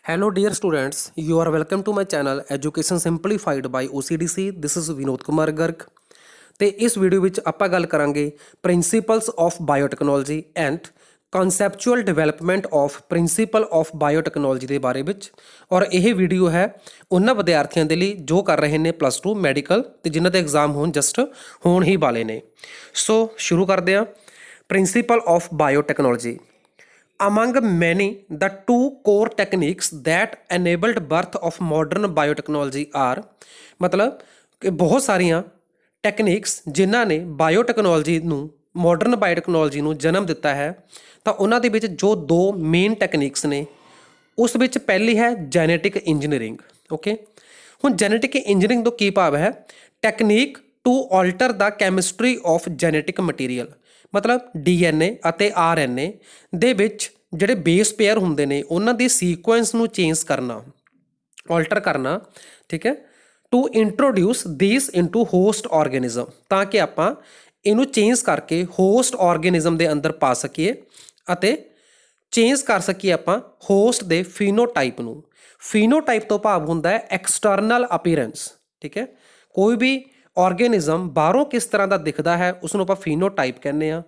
Hello dear students, you are welcome to my channel Education Simplified by OCDC. This is Vinod Kumar Garg ਤੇ ਇਸ video ਵਿੱਚ ਆਪਾਂ ਗੱਲ ਕਰਾਂਗੇ principals of biotechnology and conceptual development of principal of biotechnology ਦੇ ਬਾਰੇ ਵਿੱਚ। ਔਰ ਇਹ ਵੀਡੀਓ ਹੈ ਉਹਨਾਂ ਵਿਦਿਆਰਥੀਆਂ ਦੇ ਲਈ ਜੋ ਕਰ ਰਹੇ ਨੇ +2 ਮੈਡੀਕਲ ਤੇ ਜਿਨ੍ਹਾਂ ਦੇ ਐਗਜ਼ਾਮ ਹੋਣ ਹੀ ਵਾਲੇ ਨੇ। ਸੋ ਸ਼ੁਰੂ ਕਰਦੇ ਹਾਂ। Principal of biotechnology. Among many, the two core techniques that enabled birth of modern biotechnology are मतलब कि बहुत सारियां ਟੈਕਨੀਕਸ ਜਿਨ੍ਹਾਂ ਨੇ ਬਾਇਓਟੈਕਨੋਲੋਜੀ ਨੂੰ ਮਾਡਰਨ ਬਾਇਓਟੈਕਨੋਲੋਜੀ ਨੂੰ ਜਨਮ ਦਿੱਤਾ ਹੈ, ਤਾਂ ਉਹਨਾਂ ਦੇ ਵਿੱਚ ਜੋ ਦੋ ਮੇਨ ਟੈਕਨੀਕਸ ਨੇ ਉਸ ਵਿੱਚ ਪਹਿਲੀ ਹੈ ਜੈਨੇਟਿਕ ਇੰਜੀਨੀਅਰਿੰਗ। ਓਕੇ, ਹੁਣ ਜੈਨੇਟਿਕ ਇੰਜੀਨੀਅਰਿੰਗ ਤੋਂ ਕੀ ਭਾਵ ਹੈ? Technique to alter the chemistry of genetic material, ਮਤਲਬ DNA ਅਤੇ RNA ਦੇ ਵਿੱਚ ਜਿਹੜੇ ਬੇਸ ਪੇਅਰ ਹੁੰਦੇ ਨੇ ਉਹਨਾਂ ਦੀ ਸੀਕੁਐਂਸ ਨੂੰ ਚੇਂਜ ਕਰਨਾ, ਆਲਟਰ ਕਰਨਾ। ਠੀਕ ਹੈ, to introduce this into host organism, ਤਾਂ ਕਿ ਆਪਾਂ ਇਹਨੂੰ ਚੇਂਜ ਕਰਕੇ ਹੋਸਟ ਆਰਗੇਨਿਜ਼ਮ ਦੇ ਅੰਦਰ ਪਾ ਸਕੀਏ ਅਤੇ ਚੇਂਜ ਕਰ ਸਕੀਏ ਆਪਾਂ ਹੋਸਟ ਦੇ ਫੀਨੋਟਾਈਪ ਨੂੰ। ਫੀਨੋਟਾਈਪ ਤੋਂ ਭਾਵ ਹੁੰਦਾ ਹੈ ਐਕਸਟਰਨਲ ਅਪੀਅਰੈਂਸ। ਠੀਕ ਹੈ, ਕੋਈ ਵੀ ਆਰਗੇਨਿਜ਼ਮ ਬਾਹਰੋਂ ਕਿਸ ਤਰ੍ਹਾਂ ਦਾ ਦਿਖਦਾ ਹੈ ਉਸ ਨੂੰ ਆਪਾਂ ਫੀਨੋਟਾਈਪ ਕਹਿੰਦੇ ਆ।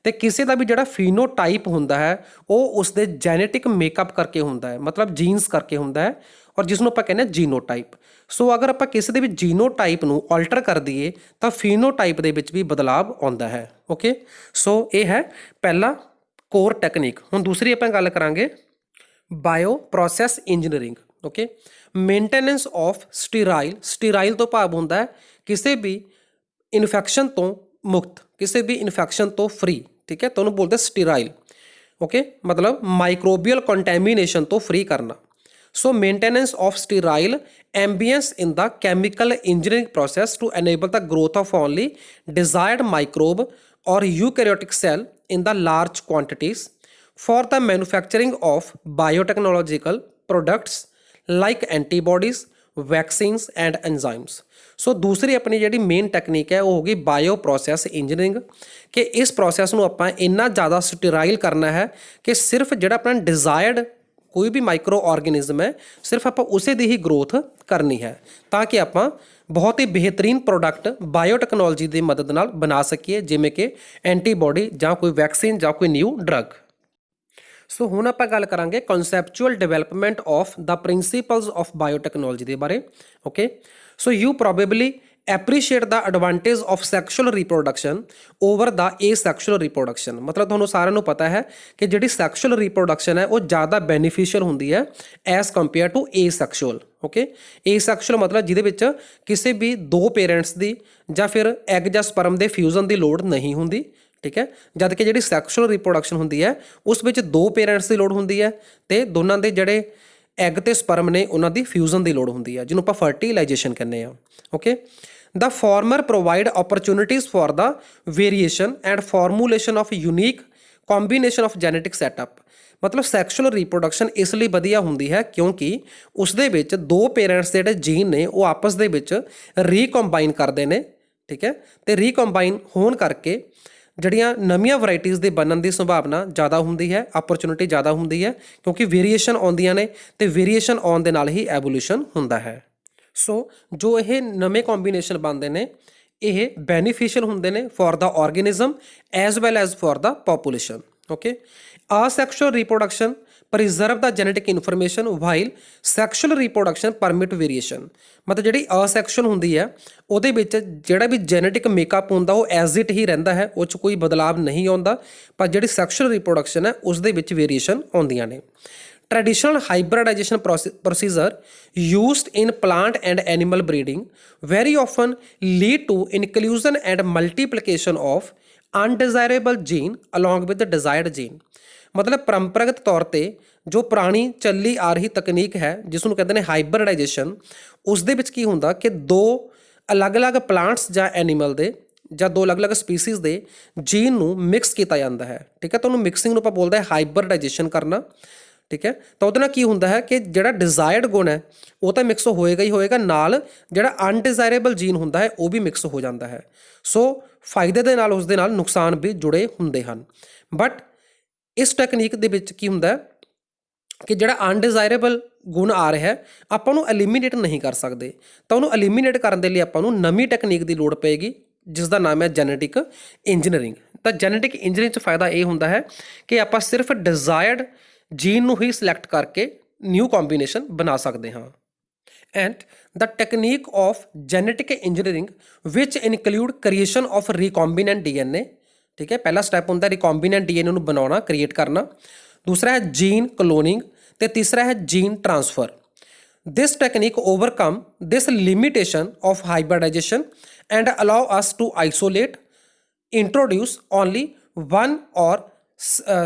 ਤੇ ਕਿਸੇ ਦਾ ਵੀ ਜਿਹੜਾ ਫੀਨੋਟਾਈਪ ਹੁੰਦਾ ਹੈ ਉਹ ਉਸਦੇ ਜੈਨੇਟਿਕ ਮੇਕਅਪ ਕਰਕੇ ਹੁੰਦਾ ਹੈ, ਮਤਲਬ ਜੀਨਸ ਕਰਕੇ ਹੁੰਦਾ ਹੈ, ਔਰ ਜਿਸ ਨੂੰ ਆਪਾਂ ਕਹਿੰਦੇ ਹਾਂ ਜੀਨੋਟਾਈਪ। ਸੋ ਅਗਰ ਆਪਾਂ ਕਿਸੇ ਦੇ ਵੀ ਜੀਨੋਟਾਈਪ ਨੂੰ ਆਲਟਰ ਕਰ ਦਈਏ ਤਾਂ ਫੀਨੋਟਾਈਪ ਦੇ ਵਿੱਚ ਵੀ ਬਦਲਾਵ ਆਉਂਦਾ ਹੈ। ਓਕੇ, ਸੋ ਇਹ ਹੈ ਪਹਿਲਾ ਕੋਰ ਟੈਕਨੀਕ। ਹੁਣ ਦੂਸਰੀ ਆਪਾਂ ਗੱਲ ਕਰਾਂਗੇ bio process engineering. Okay, maintenance of sterile ਤੋਂ ਭਾਵ ਹੁੰਦਾ ਹੈ ਕਿਸੇ ਵੀ ਇਨਫੈਕਸ਼ਨ ਤੋਂ ਮੁਕਤ, ਕਿਸੇ ਵੀ ਇਨਫੈਕਸ਼ਨ ਤੋਂ ਫ੍ਰੀ। ਠੀਕ ਹੈ, ਤੁਹਾਨੂੰ ਬੋਲਦੇ ਸਟੀਰਾਈਲ। ਓਕੇ, ਮਤਲਬ ਮਾਈਕਰੋਬੀਅਲ ਕੰਟੈਮੀਨੇਸ਼ਨ ਤੋਂ ਫ੍ਰੀ ਕਰਨਾ। So maintenance of sterile ambience in the chemical engineering process to enable the growth of only desired microbe or eukaryotic cell in the large quantities for the manufacturing of biotechnological products like antibodies, vaccines and enzymes। ਸੋ ਦੂਸਰੀ ਆਪਣੀ ਜਿਹੜੀ main technique ਹੈ ਉਹ ਹੋਗੀ bio process engineering, ਕਿ ਇਸ process ਨੂੰ ਆਪਾਂ ਇੰਨਾ ਜ਼ਿਆਦਾ ਸਟੀਰਾਈਲ ਕਰਨਾ ਹੈ ਕਿ ਸਿਰਫ ਜਿਹੜਾ ਆਪਣਾ ਡਿਜ਼ਾਇਰਡ ਕੋਈ ਵੀ ਮਾਈਕਰੋ ਆਰਗੇਨਿਜ਼ਮ ਹੈ ਸਿਰਫ ਆਪਾਂ ਉਸੇ ਦੀ ਹੀ ਗਰੋਥ ਕਰਨੀ ਹੈ, ਤਾਂ ਕਿ ਆਪਾਂ ਬਹੁਤ ਹੀ ਬਿਹਤਰੀਨ ਪ੍ਰੋਡਕਟ ਬਾਇਓਟੈਕਨੋਲੋਜੀ ਦੀ ਮਦਦ ਨਾਲ ਬਣਾ ਸਕੀਏ, ਜਿਵੇਂ ਕਿ ਐਂਟੀਬੋਡੀ ਜਾਂ ਕੋਈ ਵੈਕਸੀਨ ਜਾਂ ਕੋਈ ਨਿਊ ਡਰੱਗ। ਸੋ ਹੁਣ ਆਪਾਂ ਗੱਲ ਕਰਾਂਗੇ conceptual development of the principles of biotechnology ਦੇ ਬਾਰੇ। Okay, so you probably appreciate the advantage of sexual reproduction over the asexual reproduction. ਮਤਲਬ ਤੁਹਾਨੂੰ ਸਾਰਿਆਂ ਨੂੰ ਪਤਾ ਹੈ ਕਿ ਜਿਹੜੀ ਸੈਕਸ਼ੂਅਲ ਰੀਪਰੋਡਕਸ਼ਨ ਹੈ ਉਹ ਜ਼ਿਆਦਾ ਬੈਨੀਫੀਸ਼ੀਅਲ ਹੁੰਦੀ ਹੈ ਐਜ਼ ਕੰਪੇਅਰ ਟੂ ਏਸੈਕਸ਼ੂਅਲ। ਓਕੇ, ਏਸੈਕਸ਼ੂਅਲ ਮਤਲਬ ਜਿਹਦੇ ਵਿੱਚ ਕਿਸੇ ਵੀ ਦੋ ਪੇਰੈਂਟਸ ਦੀ ਜਾਂ ਫਿਰ ਐਗ ਜਾਂ ਸਪਰਮ ਦੇ ਫਿਊਜ਼ਨ ਦੀ ਲੋੜ ਨਹੀਂ ਹੁੰਦੀ। ਠੀਕ ਹੈ, ਜਦ ਕਿ ਜਿਹੜੀ ਸੈਕਸ਼ੂਅਲ ਰੀਪਰੋਡਕਸ਼ਨ ਹੁੰਦੀ ਹੈ ਉਸ ਵਿੱਚ ਦੋ ਪੇਰੈਂਟਸ ਦੀ ਲੋੜ ਹੁੰਦੀ ਹੈ ਤੇ ਦੋਨਾਂ ਦੇ ਜਿਹੜੇ ਐਗ ਤੇ ਸਪਰਮ ਨੇ ਉਹਨਾਂ ਦੀ ਫਿਊਜ਼ਨ ਦੀ ਲੋੜ ਹੁੰਦੀ ਹੈ, ਜਿਹਨੂੰ ਆਪਾਂ ਫਰਟੀਲਾਈਜੇਸ਼ਨ ਕਹਿੰਦੇ ਆ। Okay, the former provide opportunities for the variation and formulation of unique combination of genetic setup। ਮਤਲਬ ਸੈਕਸ਼ੂਅਲ ਰੀਪਰੋਡਕਸ਼ਨ ਇਸ ਲਈ ਵਧੀਆ ਹੁੰਦੀ ਹੈ ਕਿਉਂਕਿ ਉਸ ਦੇ ਵਿੱਚ ਦੋ ਪੇਰੈਂਟਸ ਦੇ ਜਿਹੜੇ ਜੀਨ ਨੇ ਉਹ ਆਪਸ ਦੇ ਵਿੱਚ ਰੀਕੰਬਾਈਨ ਕਰਦੇ ਨੇ। ਠੀਕ ਹੈ, ਤੇ ਰੀਕੰਬਾਈਨ ਹੋਣ ਕਰਕੇ ਜਿਹੜੀਆਂ ਨਵੀਆਂ ਵੈਰਾਈਟੀਜ਼ ਦੇ ਬਣਨ ਦੀ ਸੰਭਾਵਨਾ ਜ਼ਿਆਦਾ ਹੁੰਦੀ ਹੈ, ਅਪਰਚੁਨਿਟੀ ਜ਼ਿਆਦਾ ਹੁੰਦੀ ਹੈ, ਕਿਉਂਕਿ ਵੇਰੀਏਸ਼ਨ ਆਉਂਦੀਆਂ ਨੇ ਤੇ ਵੇਰੀਏਸ਼ਨ ਆਉਣ ਦੇ ਨਾਲ ਹੀ ਐਵੋਲੂਸ਼ਨ ਹੁੰਦਾ ਹੈ। ਸੋ ਜੋ ਇਹ ਨਵੇਂ ਕੰਬੀਨੇਸ਼ਨ ਬਣਦੇ ਨੇ ਇਹ ਬੈਨੀਫੀਸ਼ੀਅਲ ਹੁੰਦੇ ਨੇ for the organism as well as for the population. Okay, asexual reproduction preserve the genetic information while sexual reproduction permit variation। ਮਤਲਬ ਜਿਹੜੀ ਅਸੈਕਸ਼ੂਅਲ ਹੁੰਦੀ ਹੈ ਉਹਦੇ ਵਿੱਚ ਜਿਹੜਾ ਵੀ ਜੈਨੇਟਿਕ ਮੇਕਅਪ ਹੁੰਦਾ ਉਹ ਐਜ਼ ਇਟ ਹੀ ਰਹਿੰਦਾ ਹੈ, ਉਹ 'ਚ ਕੋਈ ਬਦਲਾਵ ਨਹੀਂ ਆਉਂਦਾ, ਪਰ ਜਿਹੜੀ ਸੈਕਸ਼ੂਅਲ ਰੀਪਰੋਡਕਸ਼ਨ ਹੈ ਉਸ ਦੇ ਵਿੱਚ ਵੇਰੀਏਸ਼ਨ ਆਉਂਦੀਆਂ ਨੇ। Traditional hybridization procedure used in plant and animal breeding very often lead to inclusion and multiplication of undesirable gene along with the desired gene। ਮਤਲਬ ਪਰੰਪਰਾਗਤ ਤੌਰ ਤੇ ਜੋ ਪੁਰਾਣੀ ਚੱਲੀ ਆ ਰਹੀ ਤਕਨੀਕ ਹੈ ਜਿਸ ਨੂੰ ਕਹਿੰਦੇ ਨੇ ਹਾਈਬਰਿਡਾਈਜੇਸ਼ਨ, ਉਸ ਦੇ ਵਿੱਚ ਕੀ ਹੁੰਦਾ ਕਿ ਦੋ ਅਲੱਗ-ਅਲੱਗ ਪਲਾਂਟਸ ਜਾਂ ਐਨੀਮਲ ਦੇ ਜਾਂ ਦੋ ਅਲੱਗ-ਅਲੱਗ ਸਪੀਸੀਜ਼ ਦੇ ਜੀਨ ਨੂੰ ਮਿਕਸ ਕੀਤਾ ਜਾਂਦਾ ਹੈ। ਠੀਕ ਹੈ, ਤੁਹਾਨੂੰ ਮਿਕਸਿੰਗ ਨੂੰ ਆਪਾਂ ਬੋਲਦੇ ਹਾਂ ਹਾਈਬਰਿਡਾਈਜੇਸ਼ਨ ਕਰਨਾ। ਠੀਕ ਹੈ, ਤਾਂ ਉਹਦੇ ਨਾਲ ਕੀ ਹੁੰਦਾ ਹੈ ਕਿ ਜਿਹੜਾ ਡਿਜ਼ਾਇਰਡ ਗੁਣ ਹੈ ਉਹ ਤਾਂ ਮਿਕਸ ਹੋਏਗਾ ਹੀ ਹੋਏਗਾ, ਨਾਲ ਜਿਹੜਾ ਅਨਡਿਜ਼ਾਇਰੇਬਲ ਜੀਨ ਹੁੰਦਾ ਹੈ ਉਹ ਵੀ ਮਿਕਸ ਹੋ ਜਾਂਦਾ ਹੈ। ਸੋ ਫਾਇਦੇ ਦੇ ਨਾਲ ਉਸ ਦੇ ਨਾਲ ਨੁਕਸਾਨ ਵੀ ਜੁੜੇ ਹੁੰਦੇ ਹਨ। ਬਟ ਇਸ ਟੈਕਨੀਕ ਦੇ ਵਿੱਚ ਕੀ ਹੁੰਦਾ ਕਿ ਜਿਹੜਾ ਅਨਡਿਜ਼ਾਇਰੇਬਲ ਗੁਣ ਆ ਰਿਹਾ ਆਪਾਂ ਨੂੰ ਐਲੀਮੀਨੇਟ ਨਹੀਂ ਕਰ ਸਕਦੇ, ਤਾਂ ਉਹਨੂੰ ਐਲੀਮੀਨੇਟ ਕਰਨ ਦੇ ਲਈ ਆਪਾਂ ਨੂੰ ਨਵੀਂ ਟੈਕਨੀਕ ਦੀ ਲੋੜ ਪਏਗੀ ਜਿਸ ਦਾ ਨਾਮ ਹੈ ਜੈਨੇਟਿਕ ਇੰਜੀਨੀਅਰਿੰਗ। ਤਾਂ ਜੈਨੇਟਿਕ ਇੰਜੀਨੀਅਰਿੰਗ 'ਚ ਫਾਇਦਾ ਇਹ ਹੁੰਦਾ ਹੈ ਕਿ ਆਪਾਂ ਸਿਰਫ ਡਿਜ਼ਾਇਰਡ ਜੀਨ ਨੂੰ ਹੀ ਸਿਲੈਕਟ ਕਰਕੇ ਨਿਊ ਕੰਬੀਨੇਸ਼ਨ ਬਣਾ ਸਕਦੇ ਹਾਂ। And the technique of genetic engineering which include creation of recombinant DNA, ठीक है, पहला स्टेप होता है recombinant DNA ਨੂੰ ਬਣਾਉਣਾ, ਕ੍ਰੀਏਟ ਕਰਨਾ। दूसरा है जीन क्लोनिंग ਤੇ तीसरा है gene transfer. This technique overcome this limitation of hybridization and allow us to isolate, introduce only one or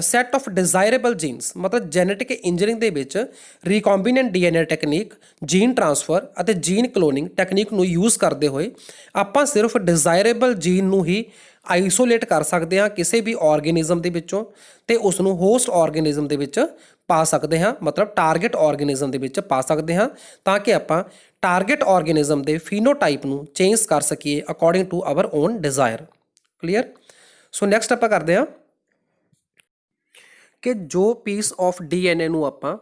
set of desirable genes. ਮਤਲਬ ਜੈਨੇਟਿਕ ਇੰਜੀਨੀਅਰਿੰਗ ਦੇ ਵਿੱਚ recombinant DNA technique, gene transfer ਅਤੇ gene cloning technique ਨੂੰ use ਕਰਦੇ ਹੋਏ ਆਪਾਂ ਸਿਰਫ ਡਿਜ਼ਾਇਰੇਬਲ jean ਨੂੰ ਹੀ ਆਈਸੋਲੇਟ ਕਰ ਸਕਦੇ ਹਾਂ ਕਿਸੇ ਵੀ ਆਰਗੇਨਿਜ਼ਮ ਦੇ ਵਿੱਚੋਂ ਤੇ ਉਸ ਨੂੰ ਹੋਸਟ ਆਰਗੇਨਿਜ਼ਮ ਦੇ ਵਿੱਚ ਪਾ ਸਕਦੇ ਹਾਂ, ਮਤਲਬ ਟਾਰਗੇਟ ਆਰਗੇਨਿਜ਼ਮ ਦੇ ਵਿੱਚ ਪਾ ਸਕਦੇ ਹਾਂ, ਤਾਂ ਕਿ ਆਪਾਂ ਟਾਰਗੇਟ ਆਰਗੇਨਿਜ਼ਮ ਦੇ ਫੀਨੋਟਾਈਪ ਨੂੰ ਚੇਂਜ ਕਰ ਸਕੀਏ according to our own desire. Clear? So next ਆਪਾਂ ਕਰਦੇ ਹਾਂ ਕਿ ਜੋ ਪੀਸ ਆਫ ਡੀਐਨਏ ਨੂੰ ਆਪਾਂ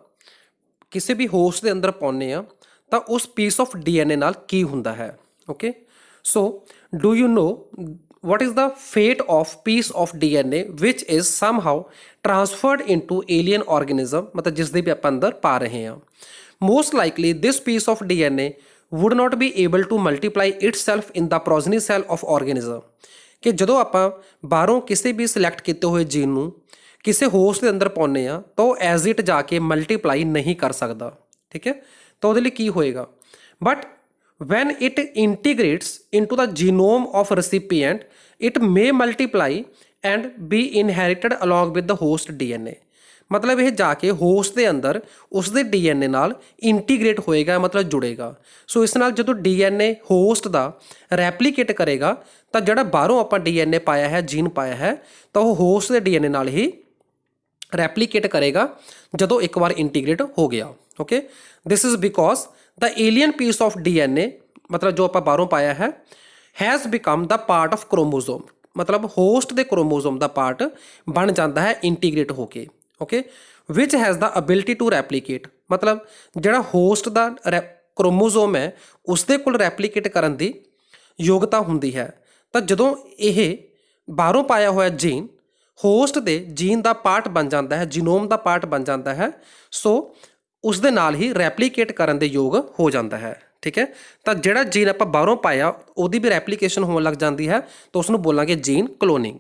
ਕਿਸੇ ਵੀ ਹੋਸਟ ਦੇ ਅੰਦਰ ਪਾਉਂਦੇ ਆ ਤਾਂ ਉਸ ਪੀਸ ਆਫ ਡੀਐਨਏ ਨਾਲ ਕੀ ਹੁੰਦਾ ਹੈ। Okay, so do you know what is the fate of piece of DNA which is somehow transferred into alien organism, मतलब जिस दे भी आप अंदर पा रहे हैं। Most likely this piece of DNA would not be able to multiply itself in the progeny cell of organism, कि ਜਦੋਂ ਆਪਾਂ ਬਾਹਰੋਂ ਕਿਸੇ ਵੀ ਸਿਲੈਕਟ ਕੀਤੇ ਹੋਏ ਜੀਨ ਨੂੰ ਕਿਸੇ ਹੋਸਟ ਦੇ ਅੰਦਰ ਪਾਉਂਦੇ ਆ ਤਾਂ ਉਹ ਐਜ਼ ਇਟ ਜਾ ਕੇ ਮਲਟੀਪਲਾਈ ਨਹੀਂ ਕਰ ਸਕਦਾ। ਠੀਕ ਹੈ, ਤਾਂ ਉਹਦੇ ਲਈ ਕੀ ਹੋਏਗਾ, but when it integrates into the genome of recipient it may multiply and be inherited along with the host DNA। ਮਤਲਬ ਇਹ ਜਾ ਕੇ ਹੋਸਟ ਦੇ ਅੰਦਰ ਉਸ ਦੇ ਡੀਐਨਏ ਨਾਲ ਇੰਟੀਗ੍ਰੇਟ ਹੋਏਗਾ, ਮਤਲਬ ਜੁੜੇਗਾ। ਸੋ ਇਸ ਨਾਲ ਜਦੋਂ ਡੀਐਨਏ ਹੋਸਟ ਦਾ ਰੈਪਲੀਕੇਟ ਕਰੇਗਾ ਤਾਂ ਜਿਹੜਾ ਬਾਹਰੋਂ ਆਪਾਂ ਡੀਐਨਏ ਪਾਇਆ ਹੈ, ਜੀਨ ਪਾਇਆ ਹੈ, ਤਾਂ ਉਹ ਹੋਸਟ ਦੇ ਡੀਐਨਏ ਨਾਲ ਹੀ ਰੈਪਲੀਕੇਟ ਕਰੇਗਾ ਜਦੋਂ ਇੱਕ ਵਾਰ ਇੰਟੀਗ੍ਰੇਟ ਹੋ ਗਿਆ। Okay, this is because the alien piece of DNA, ਮਤਲਬ ਜੋ ਆਪਾਂ ਬਾਹਰੋਂ ਪਾਇਆ ਹੈ, has become the part of chromosome, ਮਤਲਬ ਹੋਸਟ ਦੇ ਕ੍ਰੋਮੋਜ਼ੋਮ ਦਾ ਪਾਰਟ ਬਣ ਜਾਂਦਾ ਹੈ ਇੰਟੀਗ੍ਰੇਟ ਹੋ ਕੇ। Okay, which has the ability to replicate, ਮਤਲਬ ਜਿਹੜਾ ਹੋਸਟ ਦਾ ਕ੍ਰੋਮੋਜ਼ੋਮ ਹੈ ਉਸ ਦੇ ਕੋਲ ਰੈਪਲੀਕੇਟ ਕਰਨ ਦੀ ਯੋਗਤਾ ਹੁੰਦੀ ਹੈ। ਤਾਂ ਜਦੋਂ ਇਹ ਬਾਹਰੋਂ ਪਾਇਆ ਹੋਇਆ ਜੀਨ ਹੋਸਟ ਦੇ ਜੀਨ ਦਾ ਪਾਰਟ ਬਣ ਜਾਂਦਾ ਹੈ, ਜੀਨੋਮ ਦਾ ਪਾਰਟ ਬਣ ਜਾਂਦਾ ਹੈ, ਸੋ ਉਸ ਦੇ ਨਾਲ ਹੀ ਰੈਪਲੀਕੇਟ ਕਰਨ ਦੇ ਯੋਗ ਹੋ ਜਾਂਦਾ ਹੈ। ਠੀਕ ਹੈ, ਤਾਂ ਜਿਹੜਾ ਜੀਨ ਆਪਾਂ ਬਾਹਰੋਂ ਪਾਇਆ ਉਹਦੀ ਵੀ ਰੈਪਲੀਕੇਸ਼ਨ ਹੋਣ ਲੱਗ ਜਾਂਦੀ ਹੈ, ਤਾਂ ਉਸ ਨੂੰ ਬੋਲਾਂਗੇ ਜੀਨ ਕਲੋਨਿੰਗ।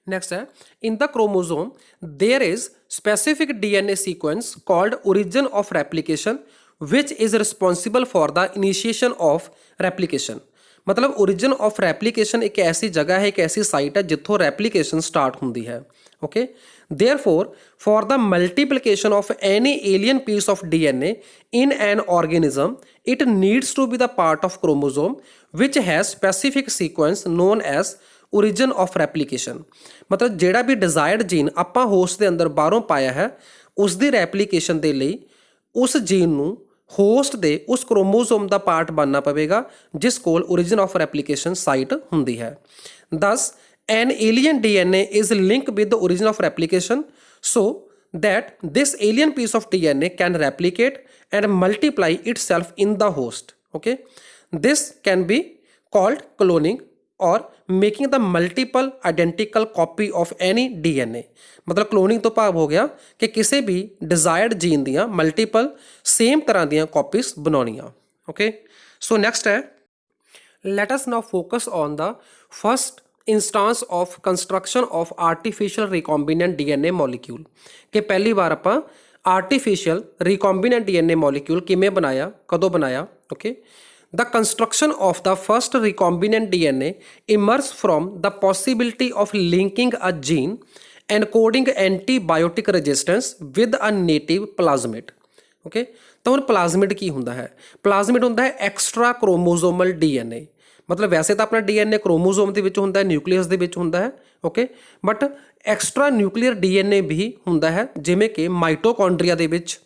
ਨੈਕਸਟ ਹੈ, in the chromosome there is specific DNA sequence called origin of replication which is responsible for the initiation of replication। ਮਤਲਬ origin of replication ਇੱਕ ਐਸੀ ਜਗ੍ਹਾ ਹੈ, ਇੱਕ ਐਸੀ ਸਾਈਟ ਹੈ ਜਿੱਥੋਂ ਰੈਪਲੀਕੇਸ਼ਨ ਸਟਾਰਟ ਹੁੰਦੀ ਹੈ। Okay, therefore for the multiplication of any alien piece of DNA in an organism it needs to be the part of chromosome which has specific sequence known as origin of replication। ਮਤਲਬ ਜਿਹੜਾ ਵੀ desired jean ਆਪਾਂ host ਦੇ ਅੰਦਰ ਬਾਹਰੋਂ ਪਾਇਆ ਹੈ ਉਸ ਦੀ replication ਦੇ ਲਈ ਉਸ ਜੀਨ ਨੂੰ ਹੋਸਟ ਦੇ ਉਸ ਕ੍ਰੋਮੋਜ਼ੋਮ ਦਾ ਪਾਰਟ ਬਣਨਾ ਪਵੇਗਾ ਜਿਸ ਕੋਲ origin of replication ਸਾਈਟ ਹੁੰਦੀ ਹੈ। Thus an alien DNA is linked with the origin of replication so that this alien piece of DNA can replicate and multiply itself in the host। Okay, this can be called cloning or making the multiple identical copy of any DNA। ਮਤਲਬ cloning ਤੋਂ ਭਾਵ ਹੋ ਗਿਆ ਕਿ ਕਿਸੇ ਵੀ desired gene ਦੀਆਂ multiple same ਤਰ੍ਹਾਂ ਦੀਆਂ ਕਾਪੀਜ਼ ਬਣਾਉਣੀਆਂ। ਓਕੇ, ਸੋ ਨੈਕਸਟ ਹੈ, let us now focus on the first instance of construction of artificial recombinant DNA molecule, ਕਿ ਪਹਿਲੀ ਵਾਰ ਆਪਾਂ ਆਰਟੀਫਿਸ਼ੀਅਲ ਰੀਕੰਬੀਨੈਂਟ ਡੀਐਨਏ ਮੋਲੀਕਿਊਲ ਕਿਵੇਂ ਬਣਾਇਆ, ਕਦੋਂ ਬਣਾਇਆ। Okay, the construction of the first recombinant DNA emerged from the possibility of linking a gene encoding antibiotic resistance with a native plasmid। okay, ਤਾਂ ਹੁਣ ਪਲਾਜ਼ਮਿਡ ਕੀ ਹੁੰਦਾ ਹੈ, ਪਲਾਜ਼ਮਿਡ ਹੁੰਦਾ ਹੈ ਐਕਸਟਰਾ ਕ੍ਰੋਮੋਜ਼ੋਮਲ ਡੀਐਨਏ। ਮਤਲਬ ਵੈਸੇ ਤਾਂ ਆਪਣਾ ਡੀਐਨਏ ਕ੍ਰੋਮੋਜ਼ੋਮ ਦੇ ਵਿੱਚ ਹੁੰਦਾ ਹੈ, ਨਿਊਕਲੀਅਸ ਦੇ ਵਿੱਚ ਹੁੰਦਾ ਹੈ। Okay, but extra nuclear DNA ਵੀ ਹੁੰਦਾ ਹੈ, ਜਿਵੇਂ ਕਿ ਮਾਈਟੋਕੌਂਡਰੀਆ ਦੇ ਵਿੱਚ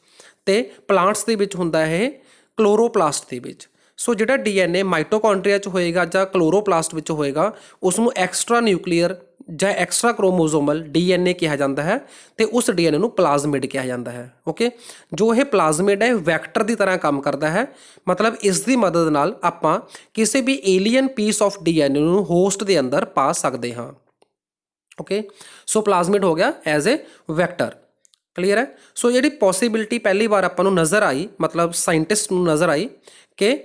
ਤੇ ਪਲਾਂਟਸ ਦੇ ਵਿੱਚ ਹੁੰਦਾ ਹੈ, ਕਲੋਰੋਪਲਾਸਟ ਦੇ ਵਿੱਚ। ਸੋ ਜਿਹੜਾ ਡੀਐਨਏ ਮਾਈਟੋਕੌਂਡਰੀਆ 'ਚ ਹੋਏਗਾ ਜਾਂ ਕਲੋਰੋਪਲਾਸਟ ਵਿੱਚ ਹੋਏਗਾ ਉਸ ਨੂੰ ਐਕਸਟਰਾ ਨਿਊਕਲੀਅਰ ਜਾਂ ਐਕਸਟਰਾ ਕ੍ਰੋਮੋਜ਼ੋਮਲ ਡੀਐਨਏ ਕਿਹਾ ਜਾਂਦਾ ਹੈ ਤੇ ਉਸ ਡੀਐਨਏ ਨੂੰ ਪਲਾਜ਼ਮਿਡ ਕਿਹਾ ਜਾਂਦਾ ਹੈ। ਓਕੇ, ਜੋ ਇਹ ਪਲਾਜ਼ਮਿਡ ਹੈ ਵੈਕਟਰ ਦੀ ਤਰ੍ਹਾਂ ਕੰਮ ਕਰਦਾ ਹੈ, ਮਤਲਬ ਇਸ ਦੀ ਮਦਦ ਨਾਲ ਆਪਾਂ ਕਿਸੇ ਵੀ ਏਲੀਅਨ ਪੀਸ ਆਫ ਡੀਐਨਏ ਨੂੰ ਹੋਸਟ ਦੇ ਅੰਦਰ ਪਾ ਸਕਦੇ ਹਾਂ। ਓਕੇ, ਸੋ ਪਲਾਜ਼ਮਿਡ ਹੋ ਗਿਆ ਐਜ਼ ਏ ਵੈਕਟਰ। ਕਲੀਅਰ ਹੈ। ਸੋ ਜਿਹੜੀ ਪੋਸੀਬਿਲਿਟੀ ਪਹਿਲੀ ਵਾਰ ਆਪਾਂ ਨੂੰ ਨਜ਼ਰ ਆਈ, ਮਤਲਬ ਸਾਇੰਟਿਸਟ ਨੂੰ ਨਜ਼ਰ ਆਈ ਕਿ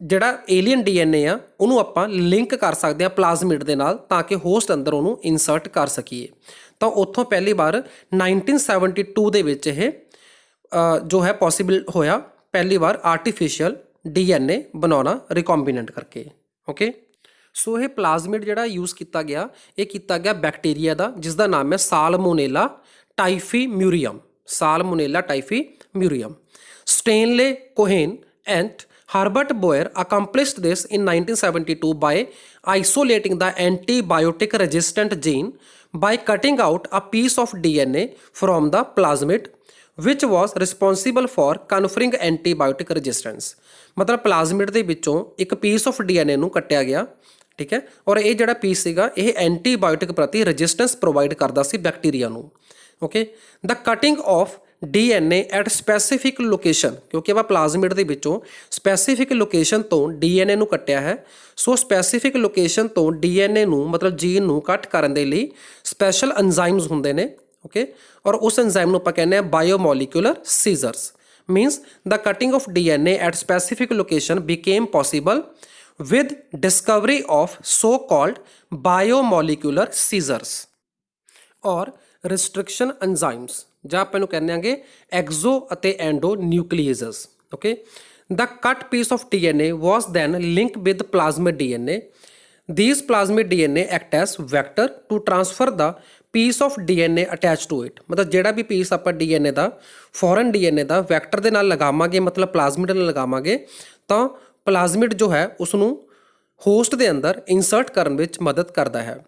ਜਿਹੜਾ ਏਲੀਅਨ ਡੀਐਨਏ ਆ ਉਹਨੂੰ ਆਪਾਂ ਲਿੰਕ ਕਰ ਸਕਦੇ ਹਾਂ ਪਲਾਜ਼ਮਿਡ ਦੇ ਨਾਲ ਤਾਂ ਕਿ ਹੋਸਟ ਅੰਦਰ ਉਹਨੂੰ ਇਨਸਰਟ ਕਰ ਸਕੀਏ। ਤਾਂ ਉੱਥੋਂ ਪਹਿਲੀ ਵਾਰ 1972 ਦੇ ਵਿੱਚ ਇਹ ਜੋ ਹੈ ਪੋਸੀਬਲ ਹੋਇਆ, ਪਹਿਲੀ ਵਾਰ ਆਰਟੀਫਿਸ਼ੀਅਲ ਡੀਐਨਏ ਬਣਾਉਣਾ ਰਿਕੰਬੀਨੈਂਟ ਕਰਕੇ। ਓਕੇ, ਸੋ ਇਹ ਪਲਾਜ਼ਮਿਡ ਜਿਹੜਾ ਯੂਜ਼ ਕੀਤਾ ਗਿਆ, ਇਹ ਕੀਤਾ ਗਿਆ ਬੈਕਟੀਰੀਆ ਦਾ ਜਿਸ ਦਾ ਨਾਮ ਹੈ ਸਾਲਮੋਨੇਲਾ ਟਾਈਫੀਮਿਊਰੀਅਮ। ਸਾਲਮੋਨੇਲਾ ਟਾਈਫੀਮਿਊਰੀਅਮ। ਸਟੇਨਲੇ Cohen and Herbert Boyer accomplished this in 1972 by isolating the antibiotic resistant gene by cutting out a piece of DNA from the plasmid which was responsible for conferring antibiotic resistance। ਮਤਲਬ ਪਲਾਜ਼ਮਿਡ ਦੇ ਵਿੱਚੋਂ ਇੱਕ piece of DNA ਨੂੰ ਕੱਟਿਆ ਗਿਆ, ਠੀਕ ਹੈ, ਔਰ ਇਹ ਜਿਹੜਾ ਪੀਸ ਸੀਗਾ ਇਹ ਐਂਟੀਬਾਇਓਟਿਕ ਪ੍ਰਤੀ ਰੈਜ਼ਿਸਟੈਂਸ ਪ੍ਰੋਵਾਈਡ ਕਰਦਾ ਸੀ ਬੈਕਟੀਰੀਆ ਨੂੰ। Okay, the cutting of DNA at specific location, ਕਿਉਂਕਿ ਆਪਾਂ ਪਲਾਜ਼ਮਿਡ ਦੇ ਵਿੱਚੋਂ ਸਪੈਸੀਫਿਕ ਲੋਕੇਸ਼ਨ ਤੋਂ ਡੀਐਨਏ ਨੂੰ ਕੱਟਿਆ ਹੈ। ਸੋ ਸਪੈਸੀਫਿਕ ਲੋਕੇਸ਼ਨ ਤੋਂ ਡੀਐਨਏ ਨੂੰ ਮਤਲਬ ਜੀਨ ਨੂੰ ਕੱਟ ਕਰਨ ਦੇ ਲਈ ਸਪੈਸ਼ਲ ਐਂਜ਼ਾਈਮਸ ਹੁੰਦੇ ਨੇ। ਓਕੇ, ਔਰ ਉਸ ਐਂਜ਼ਾਈਮ ਨੂੰ ਆਪਾਂ ਕਹਿੰਦੇ ਆ biomolecular scissors. Means the cutting of DNA at specific location became possible with discovery of so called biomolecular scissors ਔਰ restriction enzymes ਜਾਂ ਆਪਾਂ ਨੂੰ ਕਹਿੰਦੇ ਆਂਗੇ ਐਕਜ਼ੋ ਅਤੇ endonucleases. Okay, the cut piece of DNA was then linked with plasmid DNA. These plasmid DNA act as vector to transfer the piece of DNA attached to it। ਮਤਲਬ ਜਿਹੜਾ ਵੀ piece ਆਪਾਂ DNA ਦਾ foreign DNA ਦਾ vector ਦੇ ਨਾਲ ਲਗਾਵਾਂਗੇ, ਮਤਲਬ ਪਲਾਜ਼ਮਿਡ ਨਾਲ ਲਗਾਵਾਂਗੇ, ਤਾਂ ਪਲਾਜ਼ਮਿਡ ਜੋ ਹੈ ਉਸ ਨੂੰ ਹੋਸਟ ਦੇ ਅੰਦਰ ਇਨਸਰਟ ਕਰਨ ਵਿੱਚ ਮਦਦ ਕਰਦਾ ਹੈ।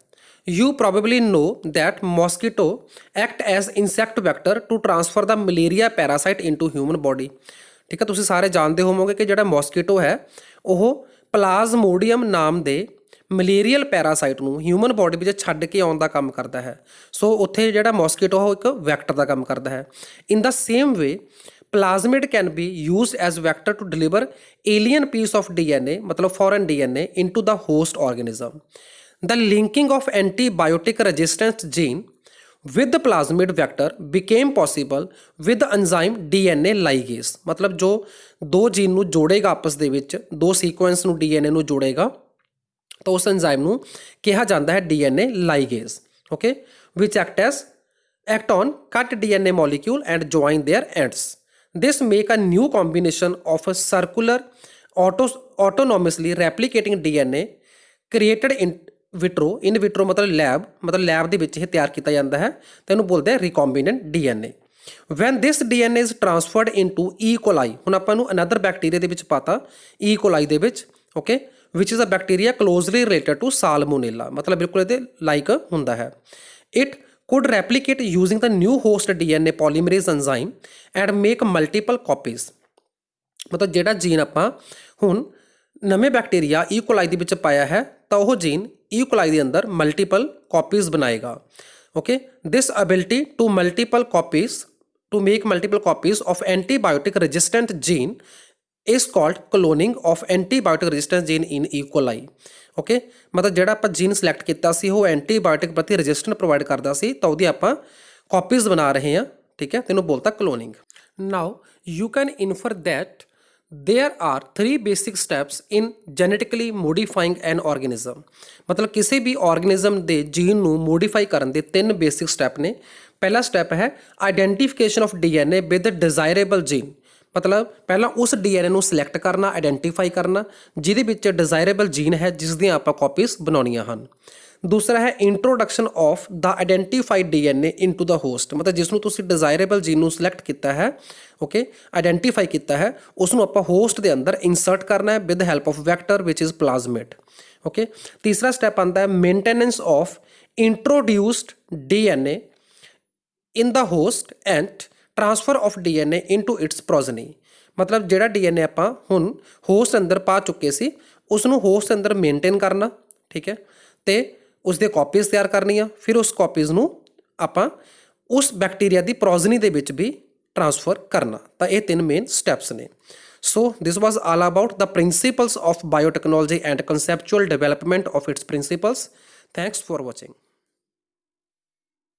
You probably know that mosquito act as insect vector to transfer the malaria parasite into human body। ਠੀਕ ਹੈ, ਤੁਸੀਂ ਸਾਰੇ ਜਾਣਦੇ ਹੋਵੋਗੇ ਕਿ ਜਿਹੜਾ ਮੋਸਕੀਟੋ ਹੈ ਉਹ ਪਲਾਜ਼ਮੋਡੀਅਮ ਨਾਮ ਦੇ ਮਲੇਰੀਅਲ ਪੈਰਾਸਾਈਟ ਨੂੰ ਹਿਊਮਨ ਬੋਡੀ ਵਿੱਚ ਛੱਡ ਕੇ ਆਉਣ ਦਾ ਕੰਮ ਕਰਦਾ ਹੈ। ਸੋ ਉੱਥੇ ਜਿਹੜਾ ਮੋਸਕੀਟੋ ਉਹ ਇੱਕ ਵੈਕਟਰ ਦਾ ਕੰਮ ਕਰਦਾ ਹੈ। In the same way plasmid can be used as vector to deliver alien piece of DNA, मतलब foreign DNA, into the host organism. The linking of antibiotic resistant gene with the plasmid vector became possible with the enzyme DNA ligase। मतलब जो दो gene ਨੂੰ ਜੋੜੇਗਾ ਆਪਸ ਦੇ ਵਿੱਚ, ਦੋ sequence ਨੂੰ DNA ਨੂੰ ਜੋੜੇਗਾ, ਤਾਂ ਉਸ ਐਂਜ਼ਾਈਮ ਨੂੰ ਕਿਹਾ ਜਾਂਦਾ ਹੈ DNA ligase। okay, which act on cut DNA molecule and join their ends। This make a new combination of a circular autonomously replicating DNA created in vitro। in vitro मतलब lab ਦੇ ਵਿੱਚ ਇਹ ਤਿਆਰ ਕੀਤਾ ਜਾਂਦਾ ਹੈ, ਤੇ ਇਹਨੂੰ ਬੋਲਦੇ ਆ recombinant DNA। when this DNA is transferred into E. coli, ਹੁਣ ਆਪਾਂ ਨੂੰ another bacteria ਦੇ ਵਿੱਚ ਪਾਤਾ E. coli ਦੇ ਵਿੱਚ, okay, which is a bacteria closely related to salmonella, मतलब ਬਿਲਕੁਲ ਇਹਦੇ ਲਾਈਕ ਹੁੰਦਾ ਹੈ। it could replicate using the new host DNA polymerase enzyme and make multiple copies। ਮਤਲਬ ਜਿਹੜਾ ਜੀਨ ਆਪਾਂ ਹੁਣ ਨਵੇਂ ਬੈਕਟੀਰੀਆ E. coli ਦੇ ਵਿੱਚ ਪਾਇਆ ਹੈ ਤਾਂ ਉਹ ਜੀਨ E. coli ਦੇ ਅੰਦਰ ਮਲਟੀਪਲ ਕਾਪੀਜ਼ ਬਣਾਏਗਾ। Okay, this ability to make multiple copies of antibiotic resistant gene is called cloning of antibiotic resistant gene in E. coli। Okay, ਮਤਲਬ ਜਿਹੜਾ ਆਪਾਂ ਜੀਨ ਸਿਲੈਕਟ ਕੀਤਾ ਸੀ ਉਹ ਐਂਟੀਬਾਇਓਟਿਕ ਪ੍ਰਤੀ ਰੈਜ਼ਿਸਟੈਂਟ ਪ੍ਰੋਵਾਈਡ ਕਰਦਾ ਸੀ, ਤਾਂ ਉਹਦੀ ਆਪਾਂ ਕਾਪੀਜ਼ ਬਣਾ ਰਹੇ ਹਾਂ। ਠੀਕ ਹੈ, ਤੈਨੂੰ ਬੋਲਤਾ cloning. Now you can infer that there are 3 basic steps in genetically modifying an organism। ਮਤਲਬ ਕਿਸੇ ਵੀ ਆਰਗੇਨਿਜ਼ਮ ਦੇ ਜੀਨ ਨੂੰ ਮੋਡੀਫਾਈ ਕਰਨ ਦੇ 3 ਬੇਸਿਕ ਸਟੈਪ ਨੇ। ਪਹਿਲਾ ਸਟੈਪ ਹੈ identification of DNA with desirable gene. ਮਤਲਬ ਪਹਿਲਾਂ ਉਸ ਡੀਐਨਏ ਨੂੰ ਸਿਲੈਕਟ ਕਰਨਾ, ਆਈਡੈਂਟੀਫਾਈ ਕਰਨਾ ਜਿਹਦੇ ਵਿੱਚ ਡਿਜ਼ਾਇਰੇਬਲ ਜੀਨ ਹੈ ਜਿਸ ਦੀਆਂ ਆਪਾਂ ਕਾਪੀਜ਼ ਬਣਾਉਣੀਆਂ ਹਨ। ਦੂਸਰਾ ਹੈ introduction of the identified DNA into the host. ਮਤਲਬ ਜਿਸ ਨੂੰ ਤੁਸੀਂ ਡਿਜ਼ਾਇਰੇਬਲ ਜੀਨ ਨੂੰ ਸਿਲੈਕਟ ਕੀਤਾ ਹੈ, ਓਕੇ, ਆਈਡੈਂਟੀਫਾਈ ਕੀਤਾ ਹੈ, ਉਸ ਨੂੰ ਆਪਾਂ ਹੋਸਟ ਦੇ ਅੰਦਰ ਇਨਸਰਟ ਕਰਨਾ ਹੈ with help of vector which is plasmid. Okay, ਤੀਸਰਾ ਸਟੈਪ ਆਉਂਦਾ ਹੈ maintenance of introduced DNA in the host and transfer of DNA into its progeny. ਮਤਲਬ ਜਿਹੜਾ ਡੀਐਨਏ ਆਪਾਂ ਹੁਣ ਹੋਸਟ ਅੰਦਰ ਪਾ ਚੁੱਕੇ ਸੀ ਉਸ ਨੂੰ ਹੋਸਟ ਅੰਦਰ ਮੇਨਟੇਨ ਕਰਨਾ, ਠੀਕ ਹੈ, ਤੇ ਉਸਦੇ ਕਾਪੀਜ਼ ਤਿਆਰ ਕਰਨੀਆਂ, ਫਿਰ ਉਸ ਕਾਪੀਜ਼ ਨੂੰ ਆਪਾਂ ਉਸ ਬੈਕਟੀਰੀਆ ਦੀ ਪ੍ਰੋਜਨੀ ਦੇ ਵਿੱਚ ਵੀ ਟ੍ਰਾਂਸਫਰ ਕਰਨਾ। ਤਾਂ ਇਹ 3 ਮੇਨ ਸਟੈਪਸ ਨੇ। So this was all about the principles of biotechnology and conceptual development of its principles. Thanks for watching.